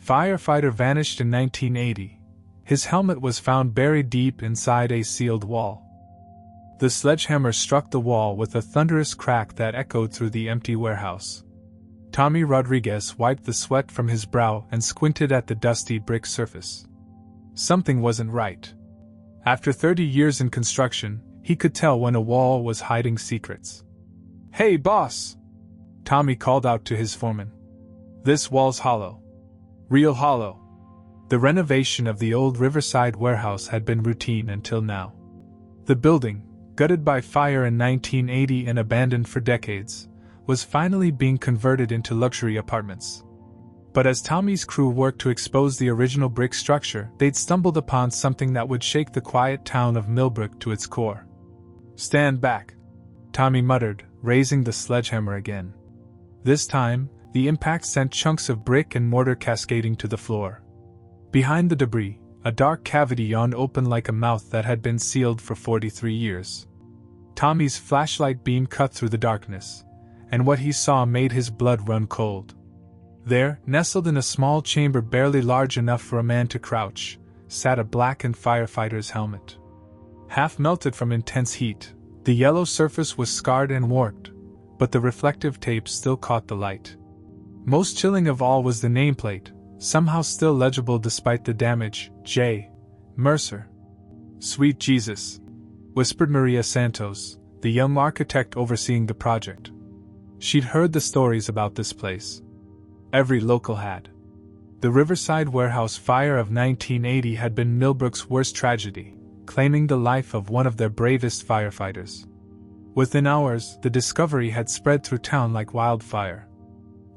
Firefighter vanished in 1980. His helmet was found buried deep inside a sealed wall. The sledgehammer struck the wall with a thunderous crack that echoed through the empty warehouse. Tommy Rodriguez wiped the sweat from his brow and squinted at the dusty brick surface. Something wasn't right. After 30 years in construction, he could tell when a wall was hiding secrets. "Hey, boss!" Tommy called out to his foreman. "This wall's hollow. Real hollow." The renovation of the old Riverside warehouse had been routine until now. The building, gutted by fire in 1980 and abandoned for decades, was finally being converted into luxury apartments. But as Tommy's crew worked to expose the original brick structure, they'd stumbled upon something that would shake the quiet town of Millbrook to its core. "Stand back," Tommy muttered, raising the sledgehammer again. This time, the impact sent chunks of brick and mortar cascading to the floor. Behind the debris, a dark cavity yawned open like a mouth that had been sealed for 43 years. Tommy's flashlight beam cut through the darkness, and what he saw made his blood run cold. There, nestled in a small chamber barely large enough for a man to crouch, sat a blackened firefighter's helmet. Half melted from intense heat, the yellow surface was scarred and warped, but the reflective tape still caught the light. Most chilling of all was the nameplate, somehow still legible despite the damage, J. Mercer. "Sweet Jesus," whispered Maria Santos, the young architect overseeing the project. She'd heard the stories about this place. Every local had. The Riverside warehouse fire of 1980 had been Millbrook's worst tragedy, claiming the life of one of their bravest firefighters. Within hours, the discovery had spread through town like wildfire.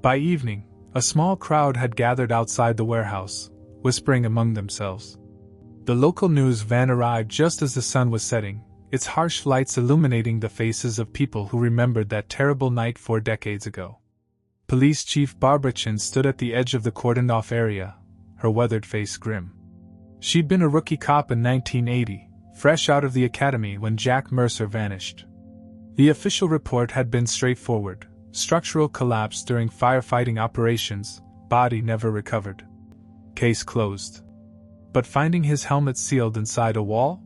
By evening, a small crowd had gathered outside the warehouse, whispering among themselves. The local news van arrived just as the sun was setting, its harsh lights illuminating the faces of people who remembered that terrible night 4 decades ago. Police Chief Barbara Chin stood at the edge of the cordoned-off area, her weathered face grim. She'd been a rookie cop in 1980, fresh out of the academy when Jack Mercer vanished. The official report had been straightforward: structural collapse during firefighting operations, body never recovered. Case closed. But finding his helmet sealed inside a wall?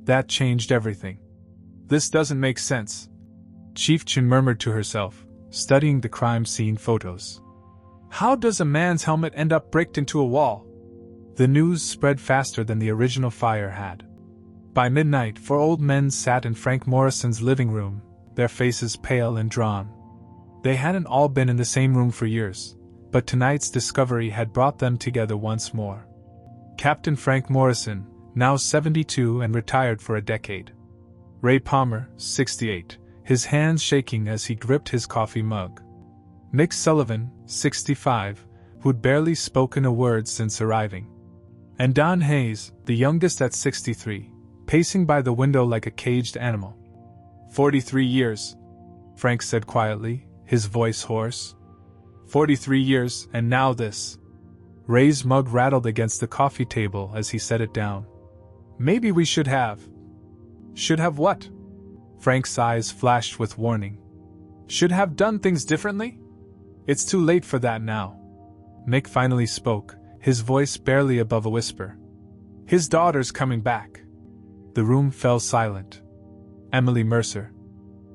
That changed everything. "This doesn't make sense," Chief Chin murmured to herself, studying the crime scene photos. "How does a man's helmet end up bricked into a wall?" The news spread faster than the original fire had. By midnight, 4 old men sat in Frank Morrison's living room, their faces pale and drawn. They hadn't all been in the same room for years, but tonight's discovery had brought them together once more. Captain Frank Morrison, now 72 and retired for a decade. Ray Palmer, 68, his hands shaking as he gripped his coffee mug. Mick Sullivan, 65, who'd barely spoken a word since arriving. And Don Hayes, the youngest at 63, pacing by the window like a caged animal. 43 years, Frank said quietly, his voice hoarse. 43 years, and now this. Ray's mug rattled against the coffee table as he set it down. "Maybe we should have." "Should have what?" Frank's eyes flashed with warning. "Should have done things differently? It's too late for that now." Mick finally spoke, his voice barely above a whisper. "His daughter's coming back." The room fell silent. Emily Mercer,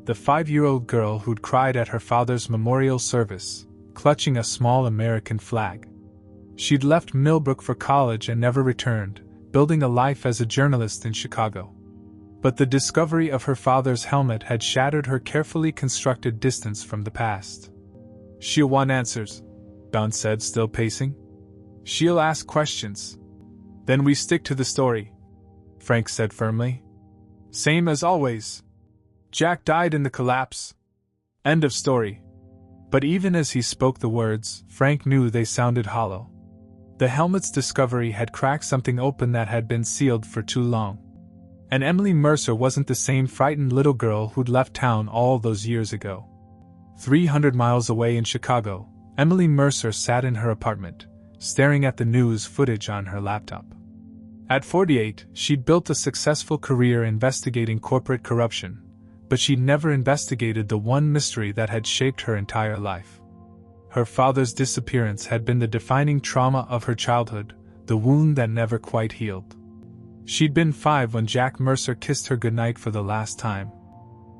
the 5-year-old girl who'd cried at her father's memorial service, clutching a small American flag. She'd left Millbrook for college and never returned, building a life as a journalist in Chicago. But the discovery of her father's helmet had shattered her carefully constructed distance from the past. "She'll want answers," Don said, still pacing. "She'll ask questions. Then we stick to the story," Frank said firmly. "Same as always. Jack died in the collapse. End of story." But even as he spoke the words, Frank knew they sounded hollow. The helmet's discovery had cracked something open that had been sealed for too long. And Emily Mercer wasn't the same frightened little girl who'd left town all those years ago. 300 miles away in Chicago, Emily Mercer sat in her apartment, staring at the news footage on her laptop. At 48, she'd built a successful career investigating corporate corruption, but she'd never investigated the one mystery that had shaped her entire life. Her father's disappearance had been the defining trauma of her childhood, the wound that never quite healed. She'd been 5 when Jack Mercer kissed her goodnight for the last time.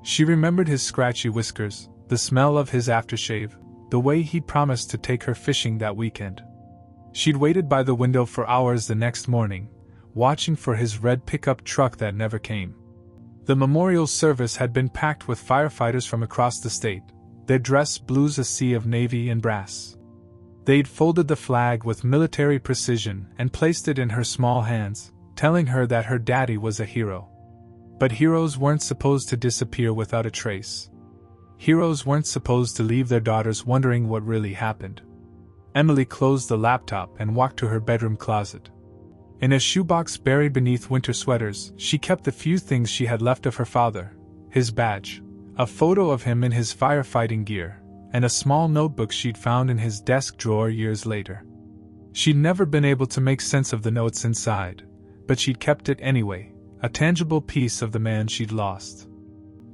She remembered his scratchy whiskers, the smell of his aftershave, the way he'd promised to take her fishing that weekend. She'd waited by the window for hours the next morning, watching for his red pickup truck that never came. The memorial service had been packed with firefighters from across the state, their dress blues a sea of navy and brass. They'd folded the flag with military precision and placed it in her small hands, telling her that her daddy was a hero. But heroes weren't supposed to disappear without a trace. Heroes weren't supposed to leave their daughters wondering what really happened. Emily closed the laptop and walked to her bedroom closet. In a shoebox buried beneath winter sweaters, she kept the few things she had left of her father: his badge, a photo of him in his firefighting gear, and a small notebook she'd found in his desk drawer years later. She'd never been able to make sense of the notes inside, but she'd kept it anyway, a tangible piece of the man she'd lost.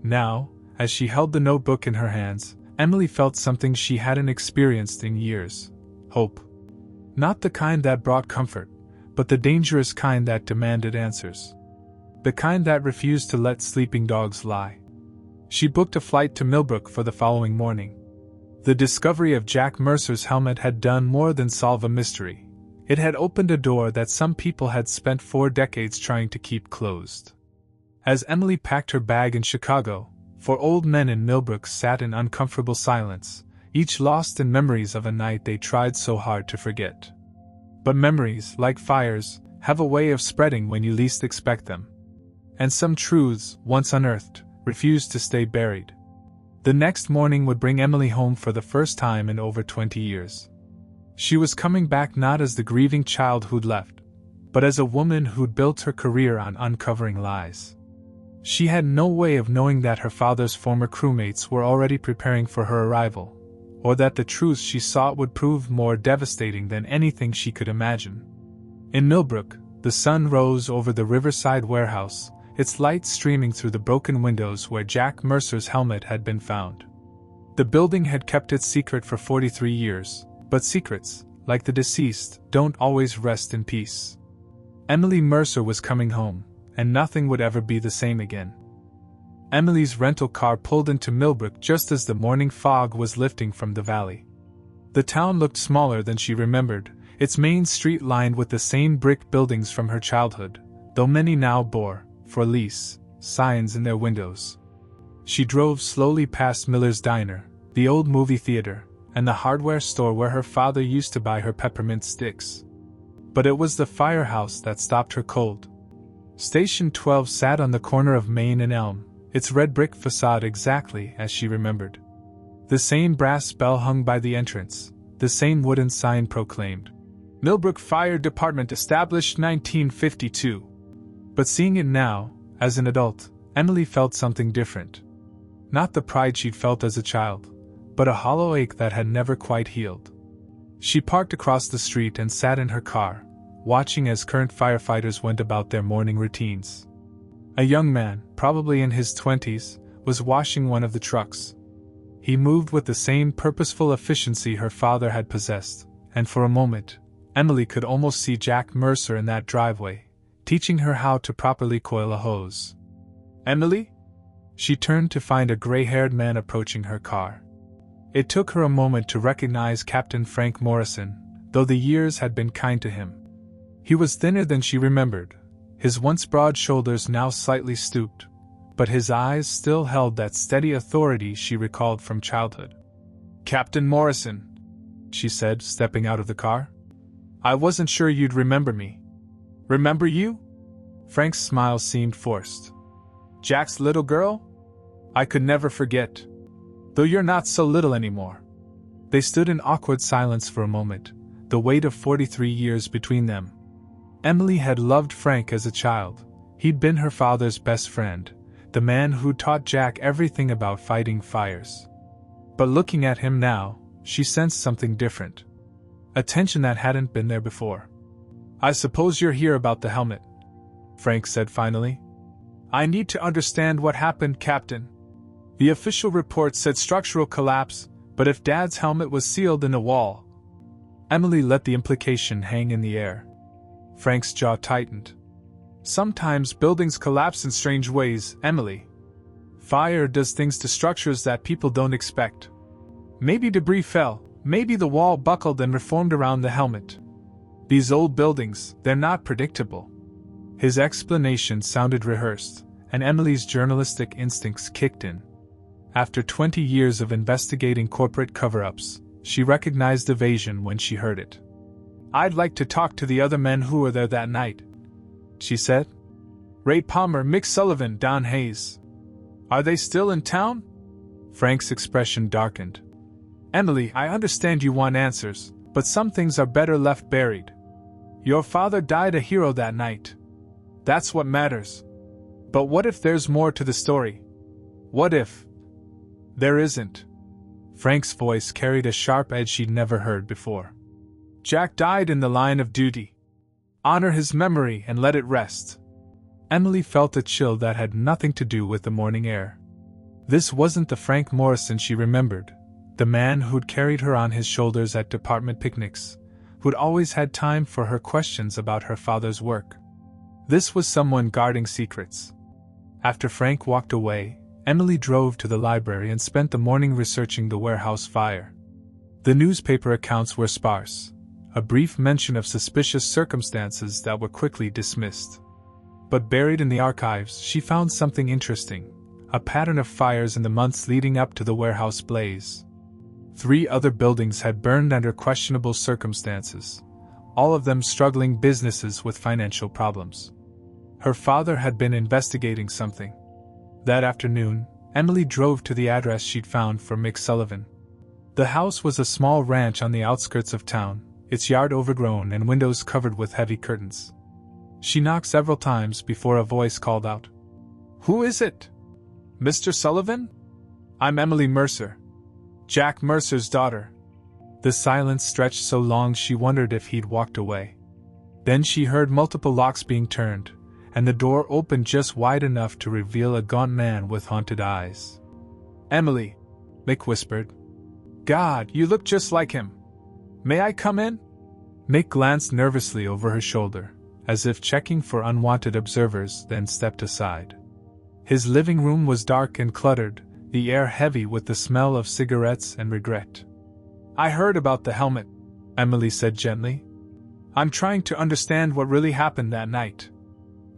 Now, as she held the notebook in her hands, Emily felt something she hadn't experienced in years: hope. Not the kind that brought comfort, but the dangerous kind that demanded answers. The kind that refused to let sleeping dogs lie. She booked a flight to Millbrook for the following morning. The discovery of Jack Mercer's helmet had done more than solve a mystery. It had opened a door that some people had spent 4 decades trying to keep closed. As Emily packed her bag in Chicago, 4 old men in Millbrook sat in uncomfortable silence, each lost in memories of a night they tried so hard to forget. But memories, like fires, have a way of spreading when you least expect them. And some truths, once unearthed, refused to stay buried. The next morning would bring Emily home for the first time in over 20 years. She was coming back not as the grieving child who'd left, but as a woman who'd built her career on uncovering lies. She had no way of knowing that her father's former crewmates were already preparing for her arrival, or that the truths she sought would prove more devastating than anything she could imagine. In Millbrook, the sun rose over the Riverside warehouse, its light streaming through the broken windows where Jack Mercer's helmet had been found. The building had kept its secret for 43 years, but secrets, like the deceased, don't always rest in peace. Emily Mercer was coming home, and nothing would ever be the same again. Emily's rental car pulled into Millbrook just as the morning fog was lifting from the valley. The town looked smaller than she remembered, its main street lined with the same brick buildings from her childhood, though many now bore, for lease, signs in their windows. She drove slowly past Miller's Diner, the old movie theater, and the hardware store where her father used to buy her peppermint sticks. But it was the firehouse that stopped her cold. Station 12 sat on the corner of Main and Elm, its red brick facade exactly as she remembered. The same brass bell hung by the entrance, the same wooden sign proclaimed, "Millbrook Fire Department established 1952. But seeing it now, as an adult, Emily felt something different. Not the pride she'd felt as a child, but a hollow ache that had never quite healed. She parked across the street and sat in her car, watching as current firefighters went about their morning routines. A young man, probably in his 20s, was washing one of the trucks. He moved with the same purposeful efficiency her father had possessed, and for a moment, Emily could almost see Jack Mercer in that driveway, teaching her how to properly coil a hose. "Emily?" She turned to find a gray-haired man approaching her car. It took her a moment to recognize Captain Frank Morrison, though the years had been kind to him. He was thinner than she remembered, his once broad shoulders now slightly stooped, but his eyes still held that steady authority she recalled from childhood. "Captain Morrison," she said, stepping out of the car. "I wasn't sure you'd remember me." "Remember you?" Frank's smile seemed forced. "Jack's little girl? I could never forget. Though you're not so little anymore." They stood in awkward silence for a moment, the weight of 43 years between them. Emily had loved Frank as a child. He'd been her father's best friend, the man who taught Jack everything about fighting fires. But looking at him now, she sensed something different. A tension that hadn't been there before. "I suppose you're here about the helmet," Frank said finally. "I need to understand what happened, Captain. The official report said structural collapse, But if Dad's helmet was sealed in a wall? Emily let the implication hang in the air. Frank's jaw tightened. Sometimes buildings collapse in strange ways, Emily. Fire does things to structures that people don't expect. Maybe debris fell, maybe the wall buckled and reformed around the helmet. These old buildings, they're not predictable. His explanation sounded rehearsed, and Emily's journalistic instincts kicked in. After 20 years of investigating corporate cover-ups, she recognized evasion when she heard it. "I'd like to talk to the other men who were there that night," she said. "Ray Palmer, Mick Sullivan, Don Hayes. Are they still in town?" Frank's expression darkened. "Emily, I understand you want answers, but some things are better left buried. Your father died a hero that night. That's what matters. But what if there's more to the story? What if there isn't?" Frank's voice carried a sharp edge she'd never heard before. "Jack died in the line of duty. Honor his memory and let it rest." Emily felt a chill that had nothing to do with the morning air. This wasn't the Frank Morrison she remembered, the man who'd carried her on his shoulders at department picnics, who'd always had time for her questions about her father's work. This was someone guarding secrets. After Frank walked away, Emily drove to the library and spent the morning researching the warehouse fire. The newspaper accounts were sparse, a brief mention of suspicious circumstances that were quickly dismissed. But buried in the archives, she found something interesting, a pattern of fires in the months leading up to the warehouse blaze. 3 other buildings had burned under questionable circumstances, all of them struggling businesses with financial problems. Her father had been investigating something. That afternoon, Emily drove to the address she'd found for Mick Sullivan. The house was a small ranch on the outskirts of town, its yard overgrown and windows covered with heavy curtains. She knocked several times before a voice called out, "Who is it? Mr. Sullivan? I'm Emily Mercer. Jack Mercer's daughter." The silence stretched so long she wondered if he'd walked away. Then she heard multiple locks being turned, and the door opened just wide enough to reveal a gaunt man with haunted eyes. "Emily," Mick whispered. "God, you look just like him. May I come in?" Mick glanced nervously over her shoulder, as if checking for unwanted observers, then stepped aside. His living room was dark and cluttered, the air heavy with the smell of cigarettes and regret. "I heard about the helmet," Emily said gently. "I'm trying to understand what really happened that night."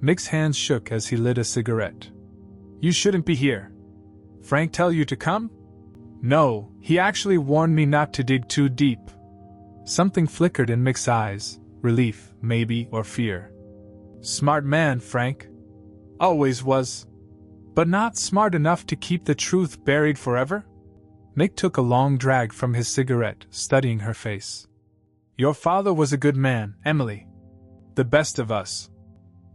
Mick's hands shook as he lit a cigarette. "You shouldn't be here. Frank tell you to come?" "No, he actually warned me not to dig too deep." Something flickered in Mick's eyes, relief, maybe, or fear. "Smart man, Frank. Always was. But not smart enough to keep the truth buried forever?" Mick took a long drag from his cigarette, studying her face. "Your father was a good man, Emily. The best of us.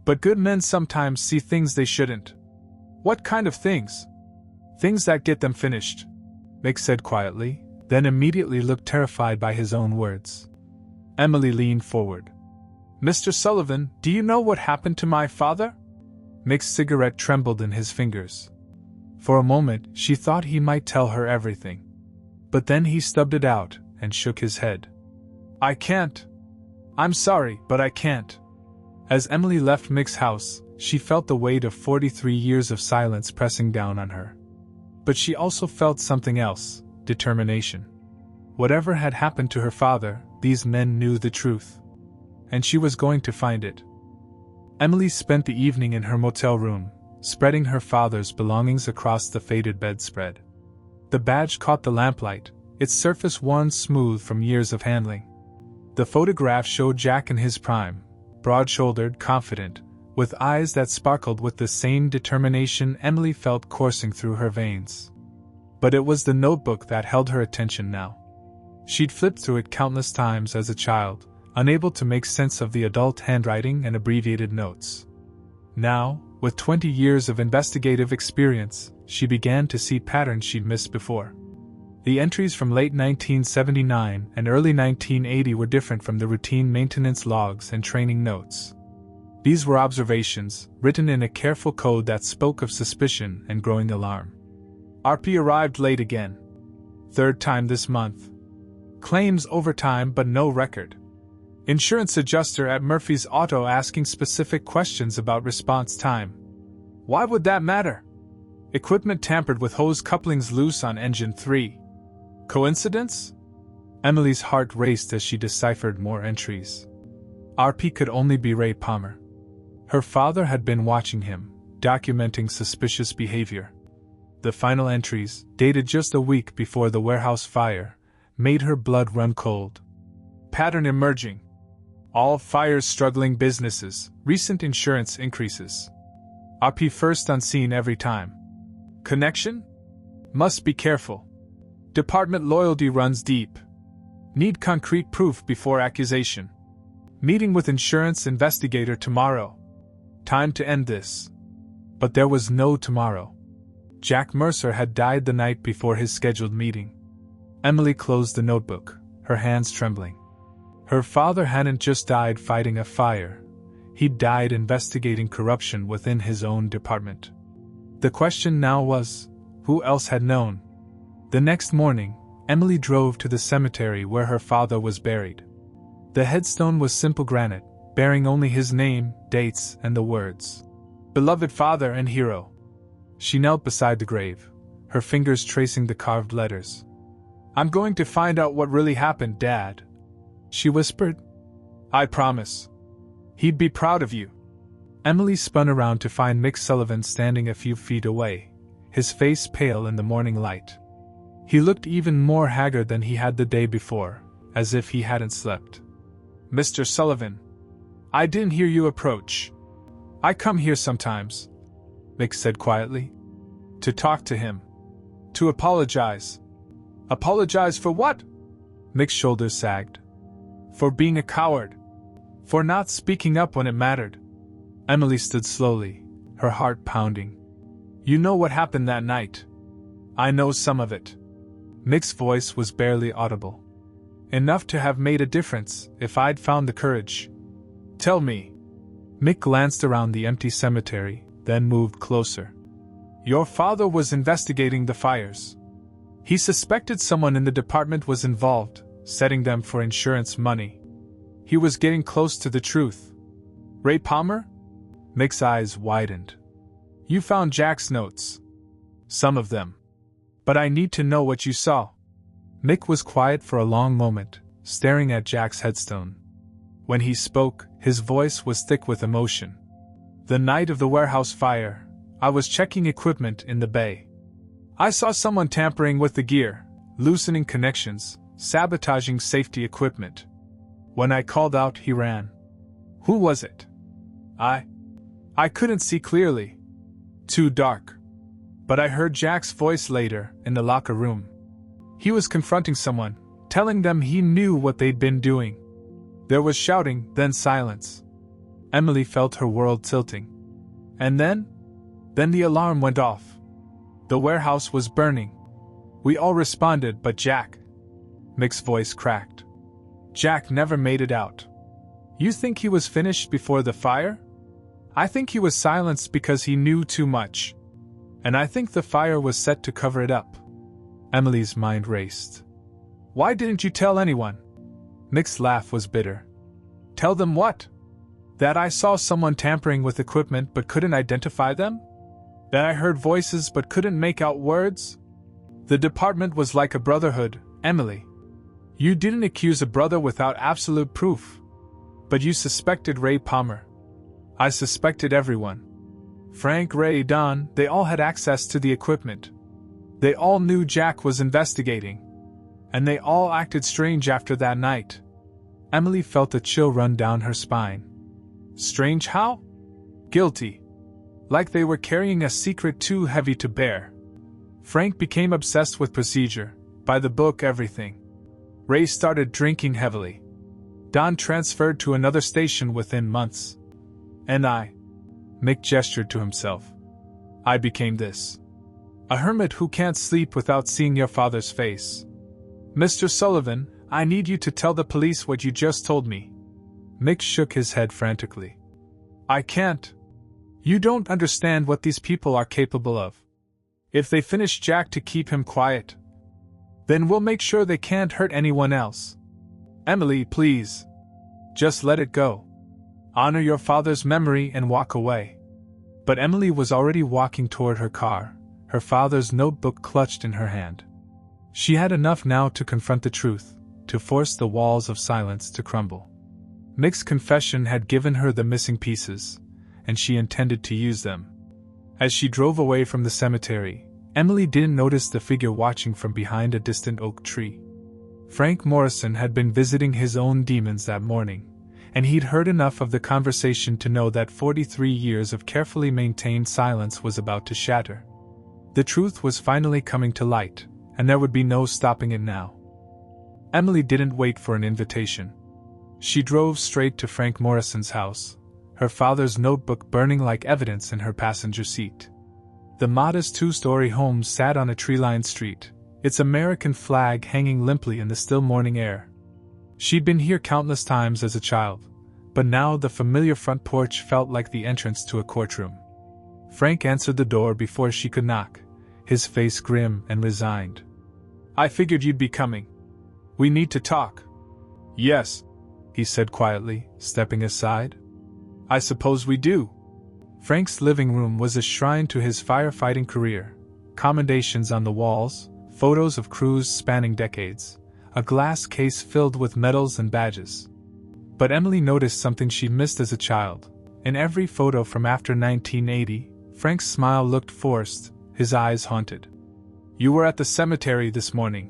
But good men sometimes see things they shouldn't." "What kind of things?" "Things that get them finished," Mick said quietly, then immediately looked terrified by his own words. Emily leaned forward. "Mr. Sullivan, do you know what happened to my father?" Mick's cigarette trembled in his fingers. For a moment, she thought he might tell her everything. But then he stubbed it out and shook his head. "I can't. I'm sorry, but I can't." As Emily left Mick's house, she felt the weight of 43 years of silence pressing down on her. But she also felt something else, determination. Whatever had happened to her father, these men knew the truth. And she was going to find it. Emily spent the evening in her motel room, spreading her father's belongings across the faded bedspread. The badge caught the lamplight, its surface worn smooth from years of handling. The photograph showed Jack in his prime, broad-shouldered, confident, with eyes that sparkled with the same determination Emily felt coursing through her veins. But it was the notebook that held her attention now. She'd flipped through it countless times as a child, unable to make sense of the adult handwriting and abbreviated notes. Now, with 20 years of investigative experience, she began to see patterns she'd missed before. The entries from late 1979 and early 1980 were different from the routine maintenance logs and training notes. These were observations, written in a careful code that spoke of suspicion and growing alarm. "RP arrived late again. Third time this month. Claims overtime but no record. Insurance adjuster at Murphy's Auto asking specific questions about response time. Why would that matter? Equipment tampered with hose couplings loose on engine 3. Coincidence? Emily's heart raced as she deciphered more entries. RP could only be Ray Palmer. Her father had been watching him, documenting suspicious behavior. The final entries, dated just a week before the warehouse fire, made her blood run cold. Pattern emerging. All fires struggling businesses, recent insurance increases. RP first on scene every time. Connection? Must be careful. Department loyalty runs deep. Need concrete proof before accusation. Meeting with insurance investigator tomorrow. Time to end this. But there was no tomorrow. Jack Mercer had died the night before his scheduled meeting. Emily closed the notebook, her hands trembling. Her father hadn't just died fighting a fire. He'd died investigating corruption within his own department. The question now was, who else had known? The next morning, Emily drove to the cemetery where her father was buried. The headstone was simple granite, bearing only his name, dates, and the words, "Beloved father and hero." She knelt beside the grave, her fingers tracing the carved letters. "I'm going to find out what really happened, Dad," she whispered. "I promise. He'd be proud of you." Emily spun around to find Mick Sullivan standing a few feet away, his face pale in the morning light. He looked even more haggard than he had the day before, as if he hadn't slept. "Mr. Sullivan, I didn't hear you approach. I come here sometimes," Mick said quietly. "To talk to him. To apologize." "Apologize for what?" Mick's shoulders sagged. "For being a coward. For not speaking up when it mattered." Emily stood slowly, her heart pounding. "You know what happened that night." "I know some of it." Mick's voice was barely audible. "Enough to have made a difference if I'd found the courage." "Tell me." Mick glanced around the empty cemetery, then moved closer. "Your father was investigating the fires. He suspected someone in the department was involved, setting them for insurance money. He was getting close to the truth." "Ray Palmer?" Mick's eyes widened. "You found Jack's notes." "Some of them. But I need to know what you saw." Mick was quiet for a long moment, staring at Jack's headstone. When he spoke, his voice was thick with emotion. "The night of the warehouse fire, I was checking equipment in the bay. I saw someone tampering with the gear, loosening connections, sabotaging safety equipment. When I called out, he ran." "Who was it?" I couldn't see clearly. Too dark. But I heard Jack's voice later, in the locker room. He was confronting someone, telling them he knew what they'd been doing. There was shouting, then silence. Emily felt her world tilting. And then the alarm went off. The warehouse was burning. We all responded but Jack. Mick's voice cracked. Jack never made it out. You think he was finished before the fire? I think he was silenced because he knew too much. And I think the fire was set to cover it up. Emily's mind raced. Why didn't you tell anyone? Mick's laugh was bitter. Tell them what? That I saw someone tampering with equipment but couldn't identify them? That I heard voices but couldn't make out words? The department was like a brotherhood, Emily. You didn't accuse a brother without absolute proof. But you suspected Ray Palmer. I suspected everyone. Frank, Ray, Don, they all had access to the equipment. They all knew Jack was investigating. And they all acted strange after that night. Emily felt a chill run down her spine. Strange how? Guilty. Like they were carrying a secret too heavy to bear. Frank became obsessed with procedure, by the book everything. Ray started drinking heavily. Don transferred to another station within months. And I. Mick gestured to himself. I became this. A hermit who can't sleep without seeing your father's face. Mr. Sullivan, I need you to tell the police what you just told me. Mick shook his head frantically. I can't. You don't understand what these people are capable of. If they finish Jack to keep him quiet, Then we'll make sure they can't hurt anyone else. Emily, please. Just let it go. Honor your father's memory and walk away. But Emily was already walking toward her car, her father's notebook clutched in her hand. She had enough now to confront the truth, to force the walls of silence to crumble. Mick's confession had given her the missing pieces, and she intended to use them. As she drove away from the cemetery, Emily didn't notice the figure watching from behind a distant oak tree. Frank Morrison had been visiting his own demons that morning, and he'd heard enough of the conversation to know that 43 years of carefully maintained silence was about to shatter. The truth was finally coming to light, and there would be no stopping it now. Emily didn't wait for an invitation. She drove straight to Frank Morrison's house, her father's notebook burning like evidence in her passenger seat. The modest two-story home sat on a tree-lined street, its American flag hanging limply in the still morning air. She'd been here countless times as a child, but now the familiar front porch felt like the entrance to a courtroom. Frank answered the door before she could knock, his face grim and resigned. "I figured you'd be coming. We need to talk." "Yes," he said quietly, stepping aside. "I suppose we do." Frank's living room was a shrine to his firefighting career, commendations on the walls, photos of crews spanning decades, a glass case filled with medals and badges. But Emily noticed something she'd missed as a child. In every photo from after 1980, Frank's smile looked forced, his eyes haunted. "You were at the cemetery this morning,"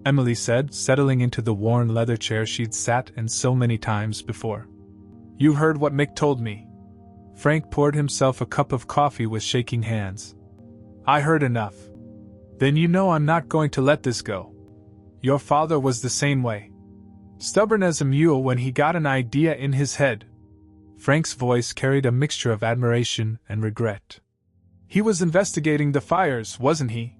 Emily said, settling into the worn leather chair she'd sat in so many times before. "You heard what Mick told me." Frank poured himself a cup of coffee with shaking hands. "I heard enough." "Then you know I'm not going to let this go. Your father was the same way. Stubborn as a mule when he got an idea in his head." Frank's voice carried a mixture of admiration and regret. "He was investigating the fires, wasn't he?"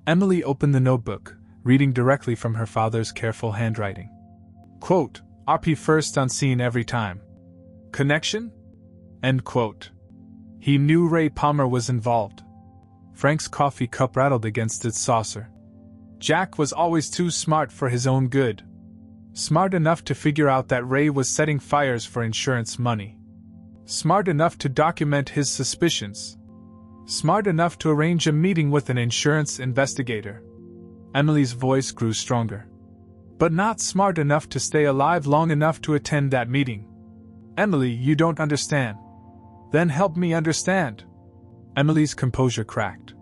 Emily opened the notebook, reading directly from her father's careful handwriting. Quote, "RP first on scene every time. Connection?" End quote. He knew Ray Palmer was involved. Frank's coffee cup rattled against its saucer. "Jack was always too smart for his own good. Smart enough to figure out that Ray was setting fires for insurance money. Smart enough to document his suspicions. Smart enough to arrange a meeting with an insurance investigator." Emily's voice grew stronger. "But not smart enough to stay alive long enough to attend that meeting. Emily, you don't understand." "Then help me understand." Emily's composure cracked.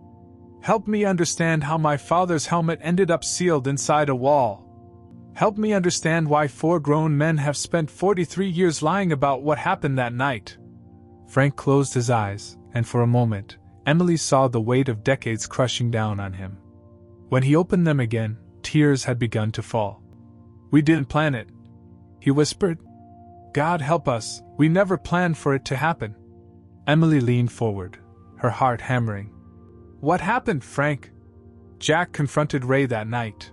"Help me understand how my father's helmet ended up sealed inside a wall. Help me understand why 4 grown men have spent 43 years lying about what happened that night." Frank closed his eyes, and for a moment, Emily saw the weight of decades crushing down on him. When he opened them again, tears had begun to fall. "We didn't plan it," he whispered. "God help us, we never planned for it to happen." Emily leaned forward, her heart hammering. "What happened, Frank?" "Jack confronted Ray that night.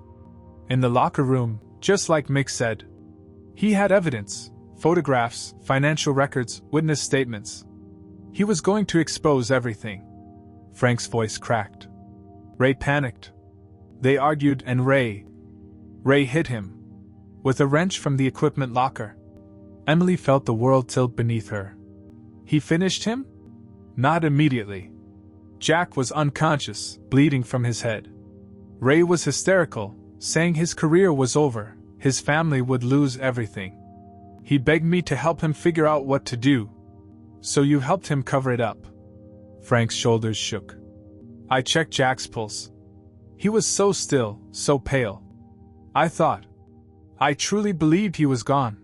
In the locker room, just like Mick said. He had evidence, photographs, financial records, witness statements. He was going to expose everything." Frank's voice cracked. Ray panicked. They argued and Ray hit him with a wrench from the equipment locker. Emily felt the world tilt beneath her. "He finished him?" "Not immediately. Jack was unconscious, bleeding from his head. Ray was hysterical, saying his career was over, his family would lose everything. He begged me to help him figure out what to do." "So you helped him cover it up?" Frank's shoulders shook. "I checked Jack's pulse. He was so still, so pale. I truly believed he was gone.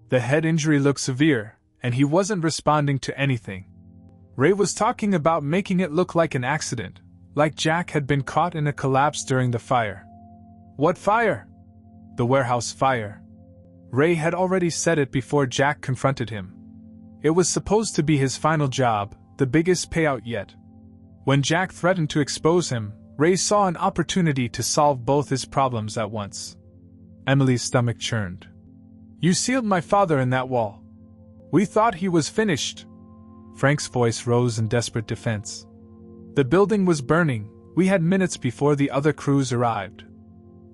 The head injury looked severe, and he wasn't responding to anything. Ray was talking about making it look like an accident, like Jack had been caught in a collapse during the fire." "What fire?" "The warehouse fire. Ray had already said it before Jack confronted him. It was supposed to be his final job, the biggest payout yet. When Jack threatened to expose him, Ray saw an opportunity to solve both his problems at once." Emily's stomach churned. "You sealed my father in that wall. We thought he was finished." Frank's voice rose in desperate defense. "The building was burning, we had minutes before the other crews arrived.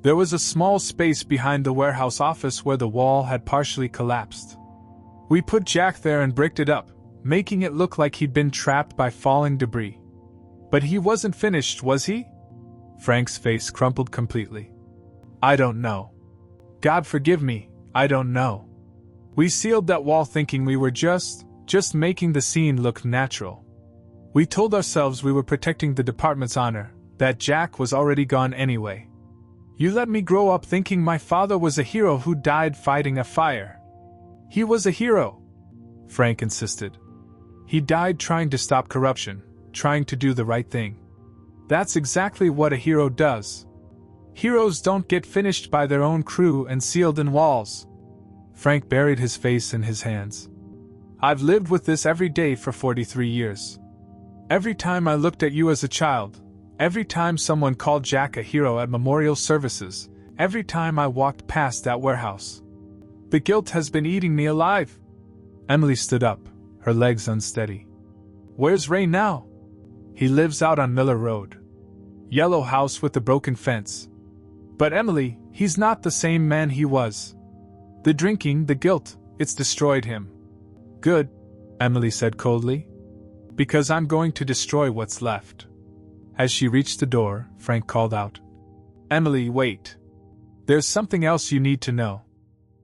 There was a small space behind the warehouse office where the wall had partially collapsed. We put Jack there and bricked it up, making it look like he'd been trapped by falling debris. But he wasn't finished, was he? Frank's face crumpled completely. I don't know. God forgive me, I don't know. We sealed that wall thinking we were just making the scene look natural. We told ourselves we were protecting the department's honor, that Jack was already gone anyway. You let me grow up thinking my father was a hero who died fighting a fire. He was a hero, Frank insisted. He died trying to stop corruption, trying to do the right thing. That's exactly what a hero does. Heroes don't get finished by their own crew and sealed in walls. Frank buried his face in his hands. I've lived with this every day for 43 years. Every time I looked at you as a child, every time someone called Jack a hero at memorial services, every time I walked past that warehouse. The guilt has been eating me alive. Emily stood up, her legs unsteady. Where's Ray now? He lives out on Miller Road. Yellow house with the broken fence. But Emily, he's not the same man he was. The drinking, the guilt, it's destroyed him. Good, Emily said coldly. Because I'm going to destroy what's left. As she reached the door, Frank called out. Emily, wait. There's something else you need to know.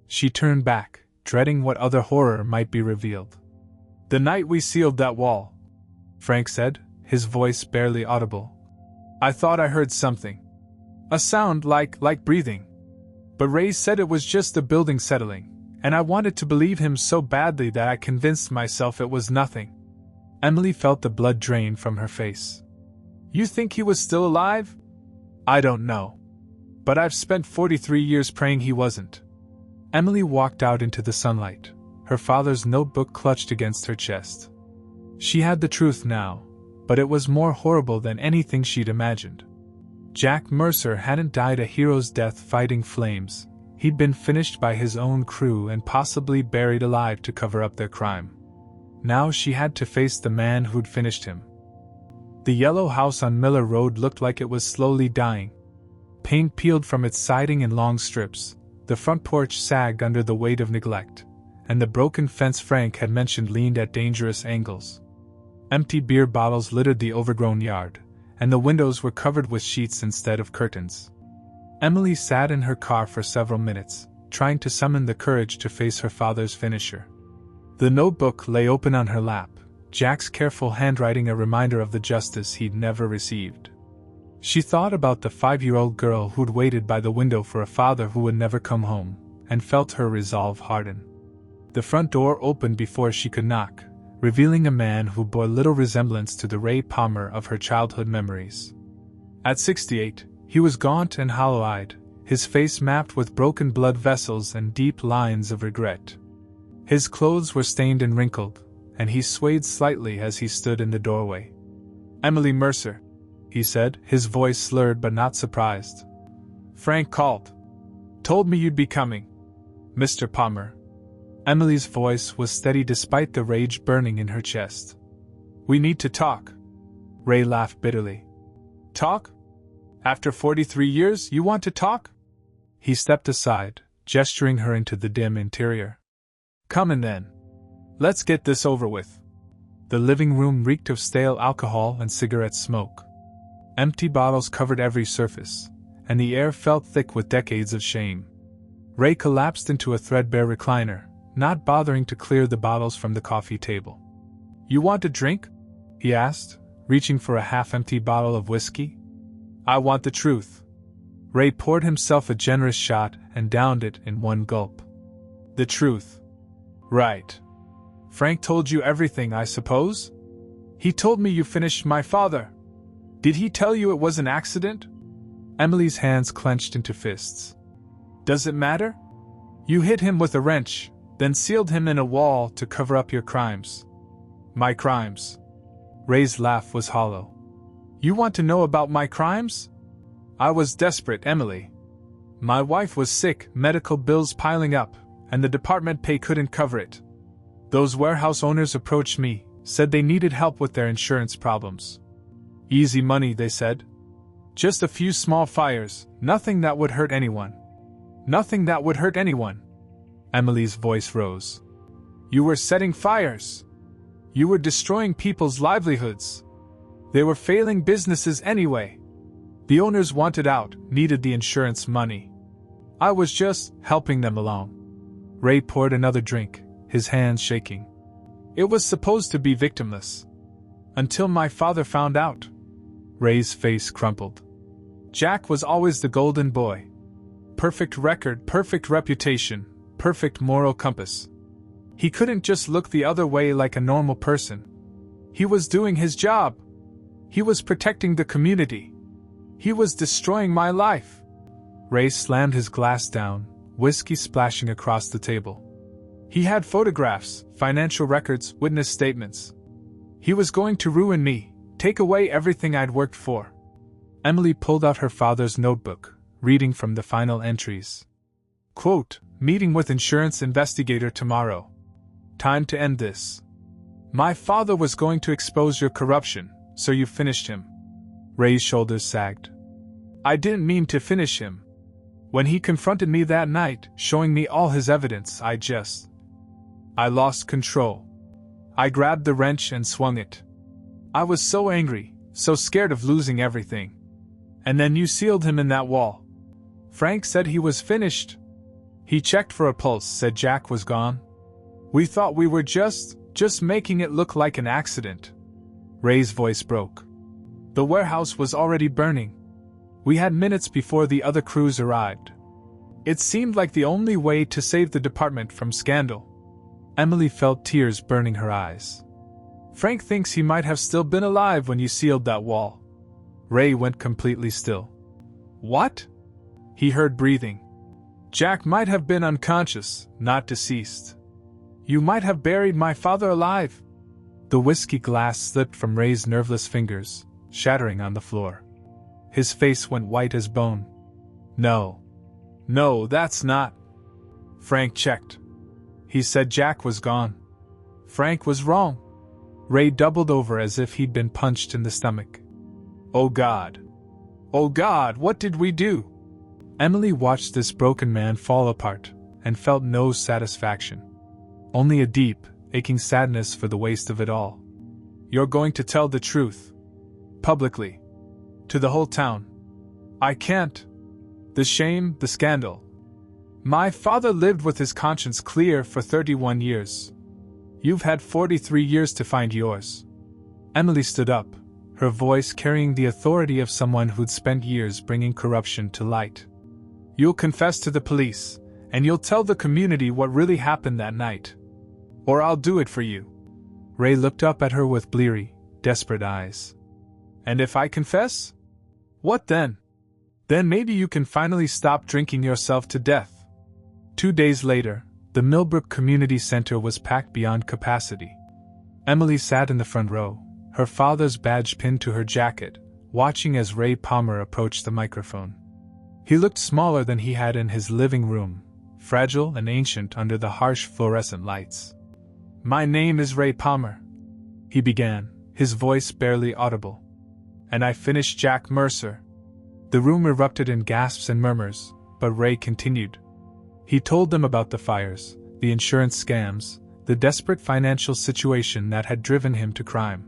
She turned back, dreading what other horror might be revealed. The night we sealed that wall, Frank said, his voice barely audible. I thought I heard something. A sound like breathing. But Ray said it was just the building settling, and I wanted to believe him so badly that I convinced myself it was nothing. Emily felt the blood drain from her face. You think he was still alive? I don't know. But I've spent 43 years praying he wasn't. Emily walked out into the sunlight, her father's notebook clutched against her chest. She had the truth now, but it was more horrible than anything she'd imagined. Jack Mercer hadn't died a hero's death fighting flames. He'd been finished by his own crew and possibly buried alive to cover up their crime. Now she had to face the man who'd finished him. The yellow house on Miller Road looked like it was slowly dying. Paint peeled from its siding in long strips, the front porch sagged under the weight of neglect, and the broken fence Frank had mentioned leaned at dangerous angles. Empty beer bottles littered the overgrown yard, and the windows were covered with sheets instead of curtains. Emily sat in her car for several minutes, trying to summon the courage to face her father's finisher. The notebook lay open on her lap, Jack's careful handwriting a reminder of the justice he'd never received. She thought about the 5-year-old girl who'd waited by the window for a father who would never come home, and felt her resolve harden. The front door opened before she could knock, revealing a man who bore little resemblance to the Ray Palmer of her childhood memories. At 68, he was gaunt and hollow-eyed, his face mapped with broken blood vessels and deep lines of regret. His clothes were stained and wrinkled, and he swayed slightly as he stood in the doorway. Emily Mercer, he said, his voice slurred but not surprised. Frank called. Told me you'd be coming. Mr. Palmer. Emily's voice was steady despite the rage burning in her chest. We need to talk. Ray laughed bitterly. Talk? After 43 years, you want to talk? He stepped aside, gesturing her into the dim interior. Come in then. Let's get this over with. The living room reeked of stale alcohol and cigarette smoke. Empty bottles covered every surface, and the air felt thick with decades of shame. Ray collapsed into a threadbare recliner, not bothering to clear the bottles from the coffee table. You want a drink? He asked, reaching for a half-empty bottle of whiskey. I want the truth. Ray poured himself a generous shot and downed it in one gulp. The truth. Right. Frank told you everything, I suppose? He told me you finished my father. Did he tell you it was an accident? Emily's hands clenched into fists. Does it matter? You hit him with a wrench, then sealed him in a wall to cover up your crimes. My crimes. Ray's laugh was hollow. You want to know about my crimes? I was desperate, Emily. My wife was sick, medical bills piling up, and the department pay couldn't cover it. Those warehouse owners approached me, said they needed help with their insurance problems. Easy money, they said. Just a few small fires, nothing that would hurt anyone. Nothing that would hurt anyone. Emily's voice rose. You were setting fires. You were destroying people's livelihoods. They were failing businesses anyway. The owners wanted out, needed the insurance money. I was just helping them along. Ray poured another drink, his hands shaking. It was supposed to be victimless. Until my father found out. Ray's face crumpled. Jack was always the golden boy. Perfect record, perfect reputation, perfect moral compass. He couldn't just look the other way like a normal person. He was doing his job. He was protecting the community. He was destroying my life. Ray slammed his glass down, whiskey splashing across the table. He had photographs, financial records, witness statements. He was going to ruin me, take away everything I'd worked for. Emily pulled out her father's notebook, reading from the final entries. Quote, meeting with insurance investigator tomorrow. Time to end this. My father was going to expose your corruption, so you finished him. Ray's shoulders sagged. I didn't mean to finish him. When he confronted me that night, showing me all his evidence, I lost control. I grabbed the wrench and swung it. I was so angry, so scared of losing everything. And then you sealed him in that wall. Frank said he was finished. He checked for a pulse, said Jack was gone. We thought we were just making it look like an accident. Ray's voice broke. The warehouse was already burning. We had minutes before the other crews arrived. It seemed like the only way to save the department from scandal. Emily felt tears burning her eyes. Frank thinks he might have still been alive when you sealed that wall. Ray went completely still. What? He heard breathing. Jack might have been unconscious, not deceased. You might have buried my father alive. The whiskey glass slipped from Ray's nerveless fingers, shattering on the floor. His face went white as bone. No, that's not. Frank checked. He said Jack was gone. Frank was wrong. Ray doubled over as if he'd been punched in the stomach. Oh God, what did we do? Emily watched this broken man fall apart, and felt no satisfaction. Only a deep, aching sadness for the waste of it all. You're going to tell the truth. Publicly. To the whole town. I can't. The shame, the scandal. My father lived with his conscience clear for 31 years. You've had 43 years to find yours. Emily stood up, her voice carrying the authority of someone who'd spent years bringing corruption to light. You'll confess to the police, and you'll tell the community what really happened that night. Or I'll do it for you. Ray looked up at her with bleary, desperate eyes. And if I confess? What then? Then maybe you can finally stop drinking yourself to death. 2 days later, the Millbrook Community Center was packed beyond capacity. Emily sat in the front row, her father's badge pinned to her jacket, watching as Ray Palmer approached the microphone. He looked smaller than he had in his living room, fragile and ancient under the harsh fluorescent lights. My name is Ray Palmer, he began, his voice barely audible. And I finished Jack Mercer. The room erupted in gasps and murmurs, but Ray continued. He told them about the fires, the insurance scams, the desperate financial situation that had driven him to crime.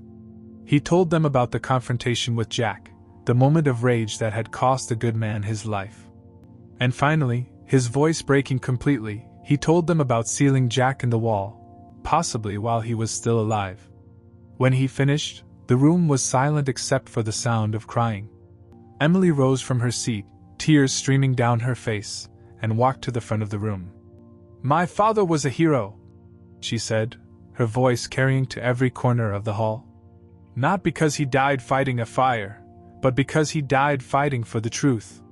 He told them about the confrontation with Jack, the moment of rage that had cost a good man his life. And finally, his voice breaking completely, he told them about sealing Jack in the wall, possibly while he was still alive. When he finished, the room was silent except for the sound of crying. Emily rose from her seat, tears streaming down her face, and walked to the front of the room. My father was a hero, she said, her voice carrying to every corner of the hall. Not because he died fighting a fire, but because he died fighting for the truth.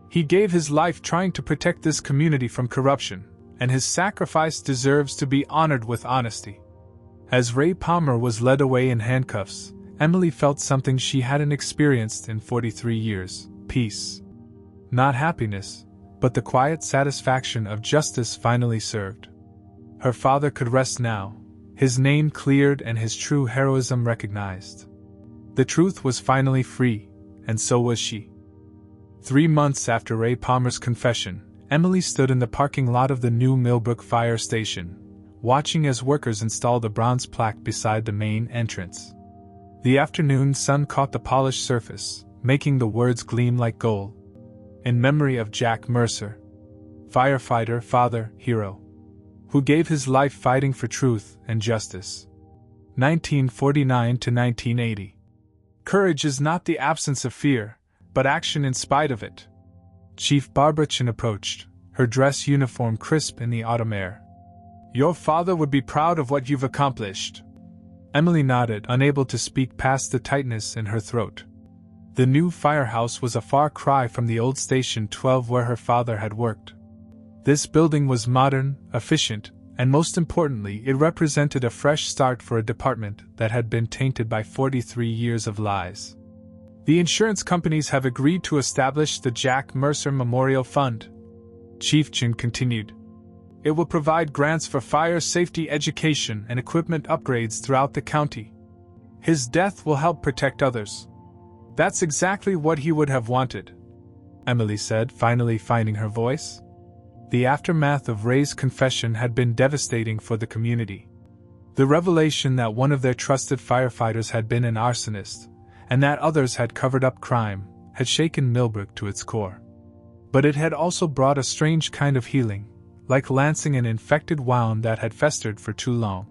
He gave his life trying to protect this community from corruption, and his sacrifice deserves to be honored with honesty. As Ray Palmer was led away in handcuffs, Emily felt something she hadn't experienced in 43 years, peace. Not happiness, but the quiet satisfaction of justice finally served. Her father could rest now, his name cleared and his true heroism recognized. The truth was finally free, and so was she. 3 months after Ray Palmer's confession, Emily stood in the parking lot of the new Millbrook Fire Station, watching as workers installed a bronze plaque beside the main entrance. The afternoon sun caught the polished surface, making the words gleam like gold. In memory of Jack Mercer, firefighter, father, hero, who gave his life fighting for truth and justice. 1949 to 1980. Courage is not the absence of fear, but action in spite of it. Chief Barbara Chin approached, her dress uniform crisp in the autumn air. Your father would be proud of what you've accomplished. Emily nodded, unable to speak past the tightness in her throat. The new firehouse was a far cry from the old Station 12 where her father had worked. This building was modern, efficient, and most importantly, it represented a fresh start for a department that had been tainted by 43 years of lies. The insurance companies have agreed to establish the Jack Mercer Memorial Fund. Chief Chin continued. It will provide grants for fire safety education and equipment upgrades throughout the county. His death will help protect others. That's exactly what he would have wanted, Emily said, finally finding her voice. The aftermath of Ray's confession had been devastating for the community. The revelation that one of their trusted firefighters had been an arsonist, and that others had covered up crime, had shaken Millbrook to its core. But it had also brought a strange kind of healing, like lancing an infected wound that had festered for too long.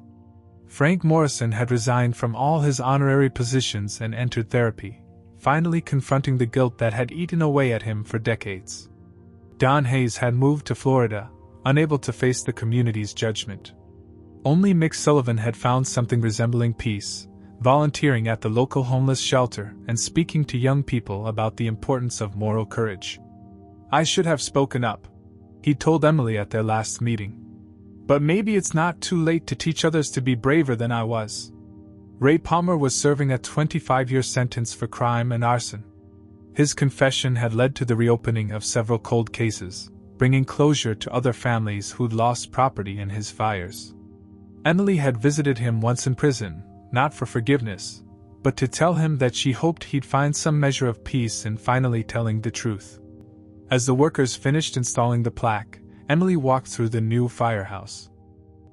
Frank Morrison had resigned from all his honorary positions and entered therapy, finally confronting the guilt that had eaten away at him for decades. Don Hayes had moved to Florida, unable to face the community's judgment. Only Mick Sullivan had found something resembling peace, volunteering at the local homeless shelter and speaking to young people about the importance of moral courage. I should have spoken up, he told Emily at their last meeting. But maybe it's not too late to teach others to be braver than I was. Ray Palmer was serving a 25-year sentence for crime and arson. His confession had led to the reopening of several cold cases, bringing closure to other families who'd lost property in his fires. Emily had visited him once in prison, not for forgiveness, but to tell him that she hoped he'd find some measure of peace in finally telling the truth. As the workers finished installing the plaque, Emily walked through the new firehouse.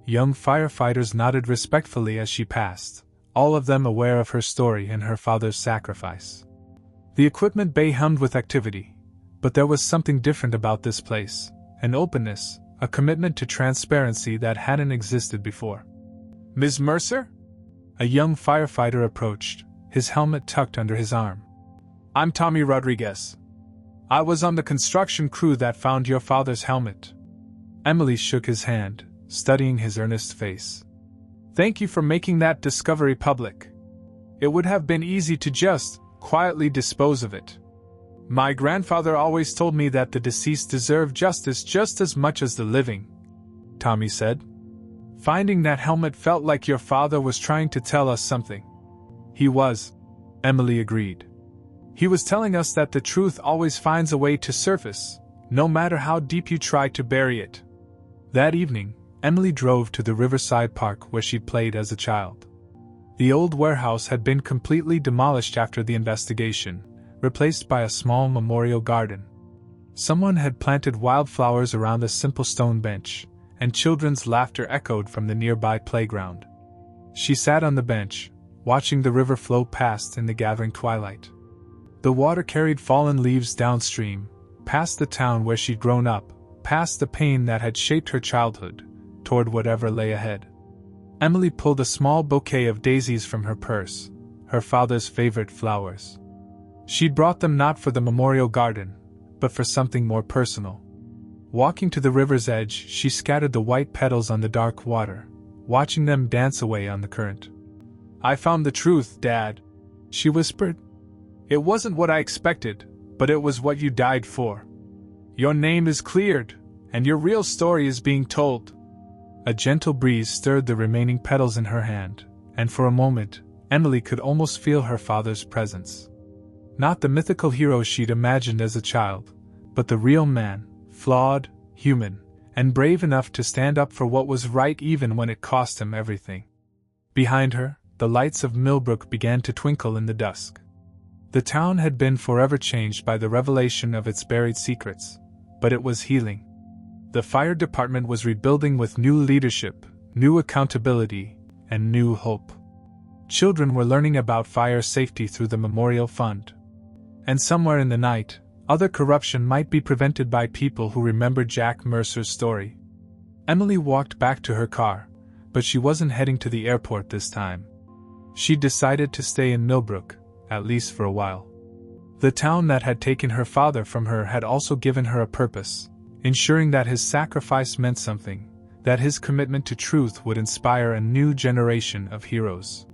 Young firefighters nodded respectfully as she passed, all of them aware of her story and her father's sacrifice. The equipment bay hummed with activity, but there was something different about this place, an openness, a commitment to transparency that hadn't existed before. Ms. Mercer? A young firefighter approached, his helmet tucked under his arm. I'm Tommy Rodriguez. I was on the construction crew that found your father's helmet. Emily shook his hand, studying his earnest face. Thank you for making that discovery public. It would have been easy to just quietly dispose of it. My grandfather always told me that the deceased deserve justice just as much as the living, Tommy said. Finding that helmet felt like your father was trying to tell us something. He was, Emily agreed. He was telling us that the truth always finds a way to surface, no matter how deep you try to bury it. That evening, Emily drove to the Riverside Park where she'd played as a child. The old warehouse had been completely demolished after the investigation, replaced by a small memorial garden. Someone had planted wildflowers around a simple stone bench, and children's laughter echoed from the nearby playground. She sat on the bench, watching the river flow past in the gathering twilight. The water carried fallen leaves downstream, past the town where she'd grown up, past the pain that had shaped her childhood, toward whatever lay ahead. Emily pulled a small bouquet of daisies from her purse, her father's favorite flowers. She'd brought them not for the memorial garden, but for something more personal. Walking to the river's edge, she scattered the white petals on the dark water, watching them dance away on the current. I found the truth, Dad, she whispered. It wasn't what I expected, but it was what you died for. Your name is cleared, and your real story is being told. A gentle breeze stirred the remaining petals in her hand, and for a moment, Emily could almost feel her father's presence. Not the mythical hero she'd imagined as a child, but the real man, flawed, human, and brave enough to stand up for what was right even when it cost him everything. Behind her, the lights of Millbrook began to twinkle in the dusk. The town had been forever changed by the revelation of its buried secrets, but it was healing. The fire department was rebuilding with new leadership, new accountability, and new hope. Children were learning about fire safety through the Memorial Fund. And somewhere in the night, other corruption might be prevented by people who remembered Jack Mercer's story. Emily walked back to her car, but she wasn't heading to the airport this time. She decided to stay in Millbrook, at least for a while. The town that had taken her father from her had also given her a purpose, ensuring that his sacrifice meant something, that his commitment to truth would inspire a new generation of heroes.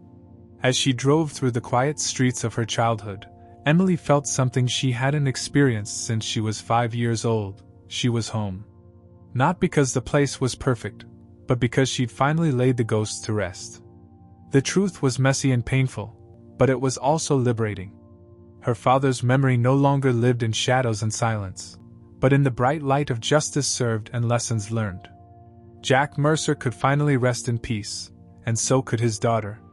As she drove through the quiet streets of her childhood, Emily felt something she hadn't experienced since she was 5 years old. She was home. Not because the place was perfect, but because she'd finally laid the ghosts to rest. The truth was messy and painful, but it was also liberating. Her father's memory no longer lived in shadows and silence, but in the bright light of justice served and lessons learned. Jack Mercer could finally rest in peace, and so could his daughter.